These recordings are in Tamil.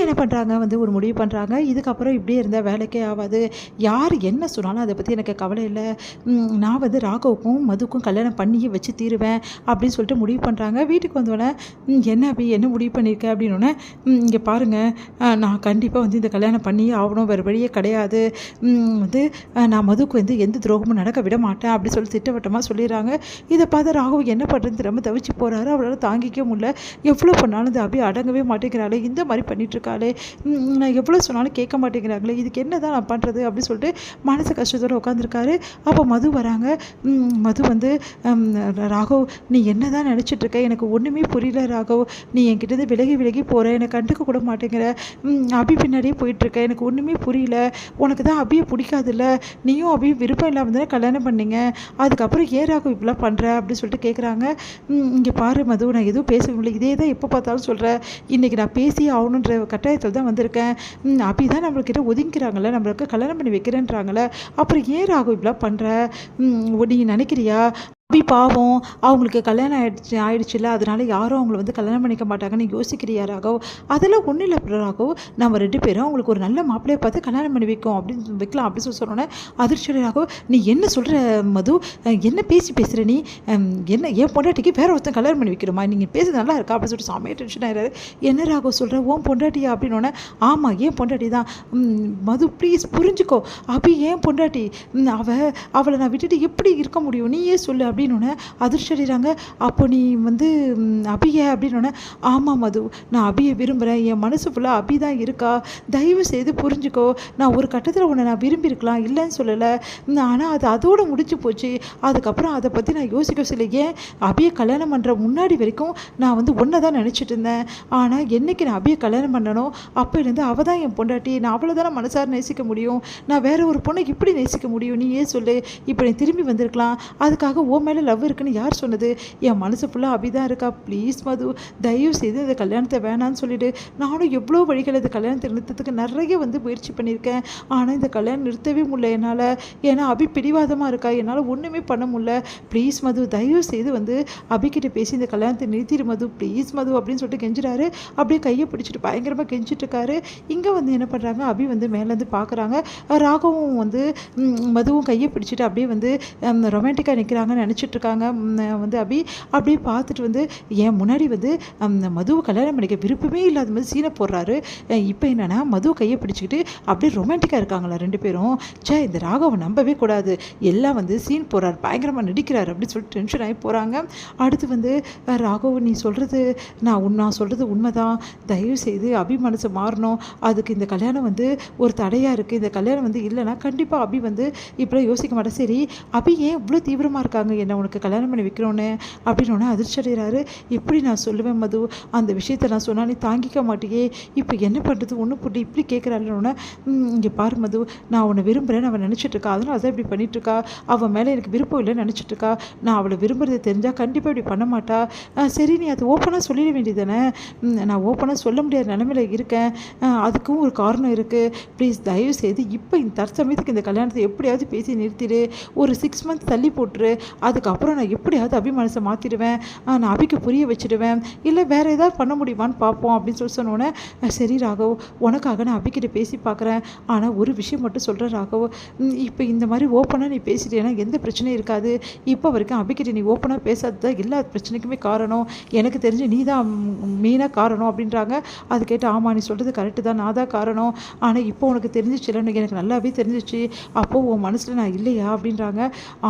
என்ன பண்ணுறாங்க வந்து ஒரு முடிவு பண்ணுறாங்க. இதுக்கப்புறம் இப்படியே இருந்தால் வேலைக்கே ஆகாது. யார் என்ன சொன்னாலும் அதை பற்றி எனக்கு கவலை இல்லை. நான் வந்து ராகவுக்கும் மதுக்கும் கல்யாணம் பண்ணியே வச்சு தீருவேன் அப்படின்னு சொல்லிட்டு முடிவு பண்ணுறாங்க. வீட்டுக்கு வந்தோடனே என்ன அப்படி என்ன முடிவு பண்ணியிருக்க அப்படின்னோடனே, இங்கே பாருங்கள், நான் கண்டிப்பாக வந்து இந்த கல்யாணம் பண்ணியே ஆகணும், வேறு வழியே கிடையாது. வந்து நான் மதுக்கு வந்து எந்த துரோகமும் நடக்க விட மாட்டேன் அப்படி சொல்லி திட்டவட்டமாக சொல்லிடுறாங்க. இதை பார்த்து ராகவ் என்ன பண்ணுறதுன்னு தெரியாமல் தவிச்சு போகிறாரு. அவரால் தாங்கிக்க முடியல. எவ்வளோ பண்ணாலும் இந்த அப்படி அடங்கவே மாட்டேங்கிறாளே, இந்த மாதிரி பண்ணிட்டுருக்காளே, நான் எவ்வளோ சொன்னாலும் கேட்க மாட்டேங்கிறாங்களே, இதுக்கு என்ன தான் நான் பண்ணுறது அப்படின்னு சொல்லிட்டு மனசு கஷ்டத்தோடு உட்காந்துருக்காரு. அப்போ மது வராங்க. மது வந்து ராகவ், நீ என்ன தான் நினச்சிட்ருக்க, எனக்கு ஒன்றுமே புரியல ராகவ், நீ என்கிட்டேருந்து விலகி விலகி போகிற, எனக்கு கண்டுக்க கூட மாட்டேங்கிற, அபி பின்னாடியே போயிட்டுருக்க, எனக்கு ஒன்றுமே புரியல, உனக்கு தான் அபியை பிடிக்காதுல்ல, நீயும் அபியும் விருப்பம் இல்லாமல் தானே கல்யாணம் பண்ணீங்க, அதுக்கப்புறம் ஏன் ராகவ் இப்படிலாம் பண்ணுற அப்படின்னு சொல்லிட்டு கேட்குறாங்க. இங்கே பாரு மது, நான் எதுவும் பேச முடியல, இதே தான் எப்போ பார்த்தாலும் சொல்கிறேன், இன்றைக்கி நான் பேசி ஆகணுன்ற கட்டாயத்தில் தான் வந்திருக்கேன். அப்படி தான் நம்மள்கிட்ட ஒதுங்கிறாங்களே, நம்மளுக்கு கல்யாணம் பண்ணி வைக்கிறேன்றாங்களே, அப்புறம் ஏன் ராகவ் இப்படிலாம் பண்ணுற, நீ நினைக்கிறியா அபி பாவம், அவங்களுக்கு கல்யாணம் ஆயிடுச்சுல்ல, அதனால யாரும் அவங்கள வந்து கல்யாணம் பண்ணிக்க மாட்டாங்கன்னு யோசிக்கிறியா ராகவ், அதெல்லாம் ஒன்றும் இல்லை ராகவ், நம்ம 2 பேரும் அவங்களுக்கு ஒரு நல்ல மாப்பிள்ளையை பார்த்து கல்யாணம் பண்ணி வைக்கலாம் அப்படின்னு சொல்லி சொன்னோன்னே அதிர்ச்சியோட ராகவ், நீ என்ன சொல்கிற மது, என்ன பேசுகிற நீ, என்ன என் பொண்டாட்டிக்கு வேற ஒருத்தன் கல்யாணம் பண்ணி வைக்கிறோமா, நீங்கள் பேசுறது நல்லா இருக்கா அப்படின்னு சொல்லிட்டு சாமியாக டென்ஷன் ஆகிறாரு. என்ன ராகவ் சொல்கிற, ஓன் பொண்டாட்டியா அப்படின்னோடனே, ஆமாம் ஏன் பொண்டாட்டி தான், மது ப்ளீஸ் புரிஞ்சுக்கோ, அபி ஏன் பொண்டாட்டி, அவளை நான் விட்டுட்டு எப்படி இருக்க முடியும், நீயே சொல்லு அப்படின்னோடனே அதிர்ஷ்டறாங்க. அப்போ நீ வந்து அபியை அப்படின்னோடனே, ஆமாம் மது, நான் அபியை விரும்புகிறேன், என் மனசு ஃபுல்லாக அபி தான் இருக்கா, தயவு செய்து புரிஞ்சுக்கோ, நான் ஒரு கட்டத்தில் உன்னை நான் விரும்பியிருக்கலாம், இல்லைன்னு சொல்லலை, ஆனால் அது அதோடு முடிச்சு போச்சு, அதுக்கப்புறம் அதை பற்றி நான் யோசிக்க சொல்ல, ஏன் அபியை கல்யாணம் பண்ணுற முன்னாடி வரைக்கும் நான் வந்து ஒன்றை தான் நினச்சிட்டு இருந்தேன், ஆனால் என்றைக்கு நான் அபியை கல்யாணம் பண்ணணும் அப்போலேருந்து அவள் தான் என் பொண்டாட்டி, நான் அவளை தானே மனசார நேசிக்க முடியும், நான் வேற ஒரு பொண்ணை இப்படி நேசிக்க முடியும், நீ ஏன் சொல்லு, இப்போ நீ திரும்பி வந்திருக்கலாம், அதுக்காக மேலே லவ் இருக்குன்னு யார் சொன்னது, என் மனசு ஃபுல்லாக அபி தான் இருக்கா, ப்ளீஸ் மது தயவு செய்து இந்த கல்யாணத்தை வேணான்னு சொல்லிவிடு, நானும் எவ்வளோ வழிகள் இந்த கல்யாணத்தை நிறுத்தத்துக்கு நிறைய வந்து முயற்சி பண்ணியிருக்கேன், ஆனால் இந்த கல்யாணம் நிறுத்தவே முடியல என்னால், ஏன்னா அபி பிடிவாதமாக இருக்கா, என்னால் ஒன்றுமே பண்ண முடியல, ப்ளீஸ் மது தயவு செய்து வந்து அபிக்கிட்ட பேசி இந்த கல்யாணத்தை நிறுத்திடு மது, ப்ளீஸ் மது அப்படின்னு சொல்லிட்டு கெஞ்சிறாரு. அப்படியே கையை பிடிச்சிட்டு பயங்கரமாக கெஞ்சிட்டு இருக்காரு. இங்கே வந்து என்ன பண்ணுறாங்க, அபி வந்து மேலேருந்து பார்க்குறாங்க. ராகவும் வந்து மதுவும் கையை பிடிச்சிட்டு அப்படியே வந்து ரொமான்டிக்காக நிற்கிறாங்கன்னு நினச்சிட்ருக்காங்க. வந்து அபி அப்படியே பார்த்துட்டு வந்து என் முன்னாடி வந்து மதுவை கல்யாணம் பண்ணிக்க விருப்பமே இல்லாத மாதிரி சீனை போடுறாரு. இப்போ என்னென்னா மது கையை பிடிச்சிக்கிட்டு அப்படியே ரொமான்டிக்காக இருக்காங்களா 2 பேரும். இந்த ராகவை நம்பவே கூடாது, எல்லாம் வந்து சீன் போடுறாரு, பயங்கரமாக நடிக்கிறாரு அப்படின்னு சொல்லிட்டு டென்ஷன் ஆகி போகிறாங்க. அடுத்து வந்து ராகவ், நீ சொல்கிறது நான் சொல்கிறது உண்மைதான், தயவு செய்து அபி மனசை மாறணும், அதுக்கு இந்த கல்யாணம் வந்து ஒரு தடையாக இருக்குது, இந்த கல்யாணம் வந்து இல்லைன்னா கண்டிப்பாக அபி வந்து இப்படிலாம் யோசிக்க மாட்டேன். சரி அபி ஏன் இவ்வளோ தீவிரமாக இருக்காங்க என்ன உனக்கு கல்யாணம் பண்ணி வைக்கிறோன்னு அப்படின்னு அதிர்ச்சி அடைகிறாரு. எப்படி நான் சொல்லுவேன் மது, அந்த விஷயத்தை நான் சொன்னால் நீ தாங்கிக்க மாட்டேயே, இப்போ என்ன பண்ணுறது ஒன்று போட்டு இப்படி கேட்குறாள்னோடனே, இங்கே பாரு மது, நான் அவனை விரும்புகிறேன்னு அவன் நினச்சிட்ருக்கா, அதனால தான் இப்படி பண்ணிகிட்ருக்கா, அவன் மேலே எனக்கு விருப்பம் இல்லைன்னு நினச்சிட்ருக்கா, நான் அவளை விரும்புறதை தெரிஞ்சால் கண்டிப்பாக இப்படி பண்ண மாட்டா, சரி நீ அது ஓப்பனாக சொல்லிட வேண்டியதானே, நான் ஓப்பனாக சொல்ல முடியாத நிலமையில் இருக்கேன், அதுக்கும் ஒரு காரணம் இருக்குது, ப்ளீஸ் தயவு செய்து இப்போ இந்த தற்சமயத்துக்கு இந்த கல்யாணத்தை எப்படியாவது பேசி நிறுத்திடு, ஒரு 6 மந்த்ஸ் தள்ளி போட்டுரு, அதுக்கப்புறம் நான் எப்படியாவது அபி மனசை மாற்றிடுவேன், நான் அபிக்கு புரிய வச்சுடுவேன், இல்லை வேறு ஏதாவது பண்ண முடியுமான்னு பார்ப்போம் அப்படின்னு சொல்லி சொன்னோன்னே, சரி ராகவ், உனக்காக நான் அபிக்கிட்ட பேசி பார்க்குறேன், ஆனால் ஒரு விஷயம் மட்டும் சொல்கிறேன் ராகவ், இப்போ இந்த மாதிரி ஓப்பனாக நீ பேசிட்டேன்னா எந்த பிரச்சனையும் இருக்காது, இப்போ வரைக்கும் அபிக்கிட்ட நீ ஓப்பனாக பேசாதது தான் எல்லா பிரச்சனைக்குமே காரணம், எனக்கு தெரிஞ்சு நீ தான் மெயினாக காரணம் அப்படின்றாங்க. அது கேட்டு ஆமாம் நீ சொல்கிறது கரெக்டு தான், நான் தான் காரணம், ஆனால் இப்போ உனக்கு தெரிஞ்சிச்சு இல்லைன்னு எனக்கு நல்லாவே தெரிஞ்சிச்சு, அப்போது உன் மனசில் நான் இல்லையா அப்படின்றாங்க.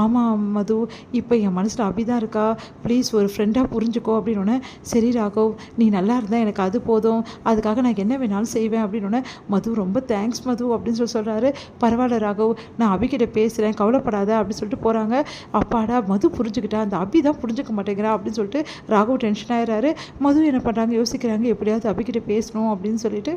ஆமாம் மது, இப்போ என் மனசில் அபி தான் இருக்கா, ப்ளீஸ் ஒரு ஃப்ரெண்டாக புரிஞ்சுக்கோ அப்படின்னோடனே, சரி ராகவ் நீ நல்லா இருந்தால் எனக்கு அது போதும், அதுக்காக நான் என்ன வேணாலும் செய்வேன் அப்படின்னோடனே, மது ரொம்ப தேங்க்ஸ் மது அப்படின்னு சொல்கிறாரு. பரவாயில்ல ராகவ், நான் அபிக்கிட்ட பேசுகிறேன், கவலைப்படாத அப்படின்னு சொல்லிட்டு போகிறாங்க. அப்பாடா மது புரிஞ்சுக்கிட்டா, அந்த அபி தான் புரிஞ்சுக்க மாட்டேங்கிறா அப்படின்னு சொல்லிட்டு ராகவ் டென்ஷன் ஆகிறாரு. மது என்ன பண்ணுறாங்க, யோசிக்கிறாங்க எப்படியாவது அபிக்கிட்ட பேசணும் அப்படின்னு சொல்லிட்டு